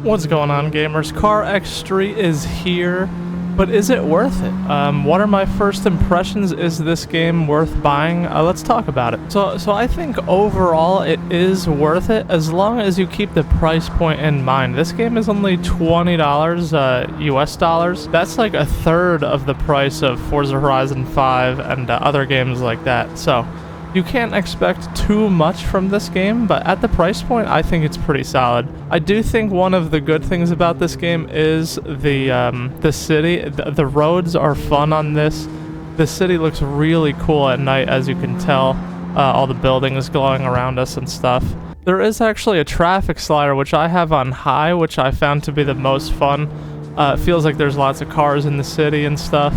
What's going on, gamers? CarX Street is here, but is it worth it? What are my first impressions? Is this game worth buying? Let's talk about it. So I think overall it is worth it as long as you keep the price point in mind. This game is only $20 US dollars. That's like a third of the price of Forza Horizon 5 and other games like that. So you can't expect too much from this game, but at the price point, I think it's pretty solid. I do think one of the good things about this game is the city. The roads are fun on this. The city looks really cool at night, as you can tell. All the buildings glowing around us and stuff. There is actually a traffic slider, which I have on high, which I found to be the most fun. It feels like there's lots of cars in the city and stuff.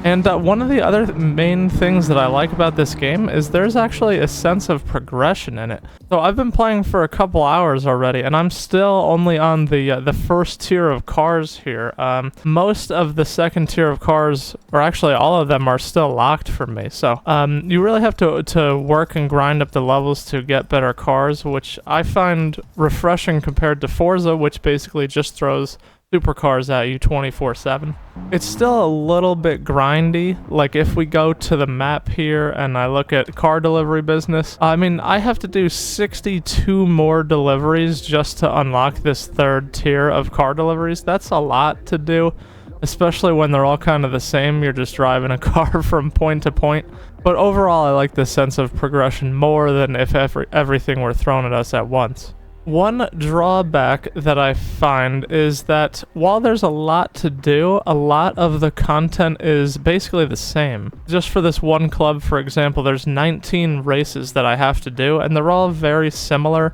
And one of the other main things that I like about this game is there's actually a sense of progression in it. So I've been playing for a couple hours already, and I'm still only on the first tier of cars here. Most of the second tier of cars, or actually all of them, are still locked for me. So you really have to work and grind up the levels to get better cars, which I find refreshing compared to Forza, which basically just throws supercars at you 24/7. It's still a little bit grindy. Like if we go to the map here and I look at car delivery business, I mean, I have to do 62 more deliveries just to unlock this third tier of car deliveries. That's a lot to do, especially when they're all kind of the same. You're just driving a car from point to point. But overall, I like the sense of progression more than if everything were thrown at us at once. One drawback that I find is that while there's a lot to do, a lot of the content is basically the same. Just for this one club, for example, there's 19 races that I have to do, and they're all very similar.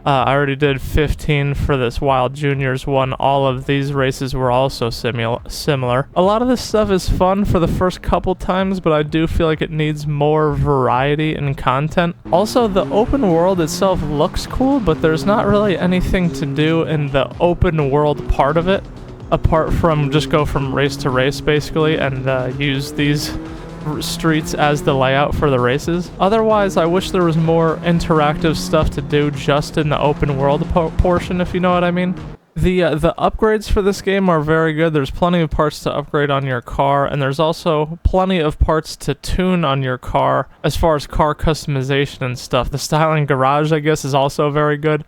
I already did 15 for this Wild Juniors one. All of these races were also similar. A lot of this stuff is fun for the first couple times, but I do feel like it needs more variety in content. Also, the open world itself looks cool, but there's not really anything to do in the open world part of it, apart from just go from race to race, basically, and use these streets as the layout for the races. Otherwise, I wish there was more interactive stuff to do just in the open world portion, if you know what I mean. The upgrades for this game are very good. There's plenty of parts to upgrade on your car, and there's also plenty of parts to tune on your car as far as car customization and stuff. The styling garage, I guess, is also very good.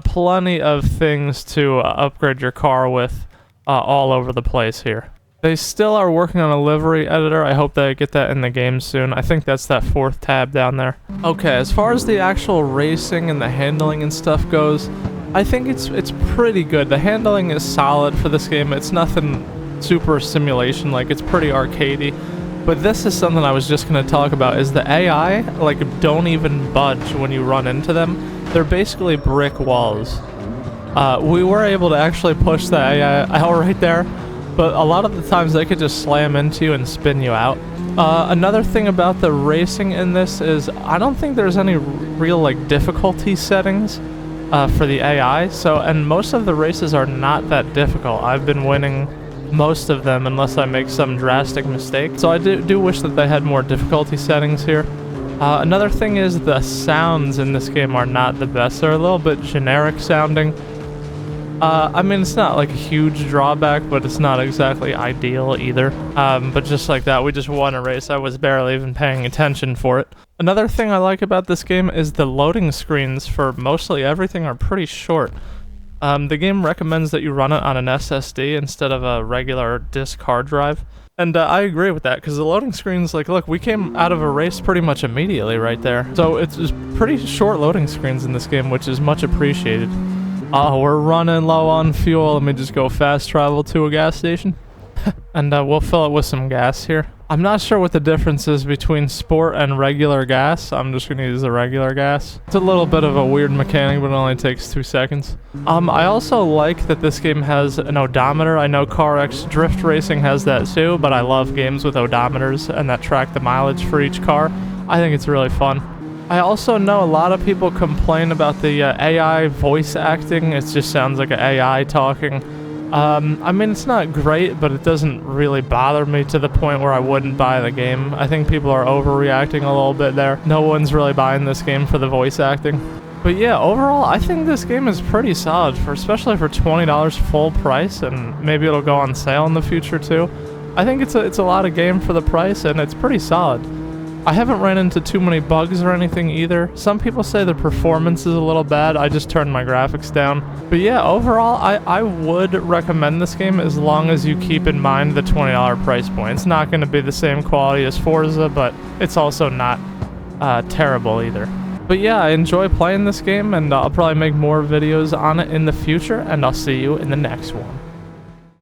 Plenty of things to upgrade your car with all over the place here. They still are working on a livery editor. I hope they get that in the game soon. I think that's that fourth tab down there. Okay, as far as the actual racing and the handling and stuff goes, I think it's pretty good. The handling is solid for this game. It's nothing super simulation, like it's pretty arcadey. But this is something I was just going to talk about, is the AI, like, don't even budge when you run into them. They're basically brick walls. We were able to actually push the AI out right there, but a lot of the times they could just slam into you and spin you out. Another thing about the racing in this is I don't think there's any real like difficulty settings for the AI. And most of the races are not that difficult. I've been winning most of them unless I make some drastic mistake. So I do wish that they had more difficulty settings here. Another thing is the sounds in this game are not the best. They're a little bit generic sounding. I mean, it's not like a huge drawback, but it's not exactly ideal either. But just like that, we just won a race. I was barely even paying attention for it. Another thing I like about this game is the loading screens for mostly everything are pretty short. The game recommends that you run it on an SSD instead of a regular disk hard drive. And I agree with that, because the loading screens, like, look, we came out of a race pretty much immediately right there. So it's pretty short loading screens in this game, which is much appreciated. Oh, we're running low on fuel. Let me just go fast travel to a gas station. And we'll fill it with some gas here. I'm not sure what the difference is between sport and regular gas. I'm just going to use the regular gas. It's a little bit of a weird mechanic, but it only takes 2 seconds. I also like that this game has an odometer. I know CarX Drift Racing has that too, but I love games with odometers and that track the mileage for each car. I think it's really fun. I also know a lot of people complain about the AI voice acting. It just sounds like an AI talking. I mean, it's not great, but it doesn't really bother me to the point where I wouldn't buy the game. I think people are overreacting a little bit there. No one's really buying this game for the voice acting. But yeah, overall, I think this game is pretty solid, especially for $20 full price, and maybe it'll go on sale in the future too. I think it's a lot of game for the price, and it's pretty solid. I haven't ran into too many bugs or anything either. Some people say the performance is a little bad. I just turned my graphics down. But yeah, overall, I would recommend this game as long as you keep in mind the $20 price point. It's not going to be the same quality as Forza, but it's also not terrible either. But yeah, I enjoy playing this game, and I'll probably make more videos on it in the future, and I'll see you in the next one.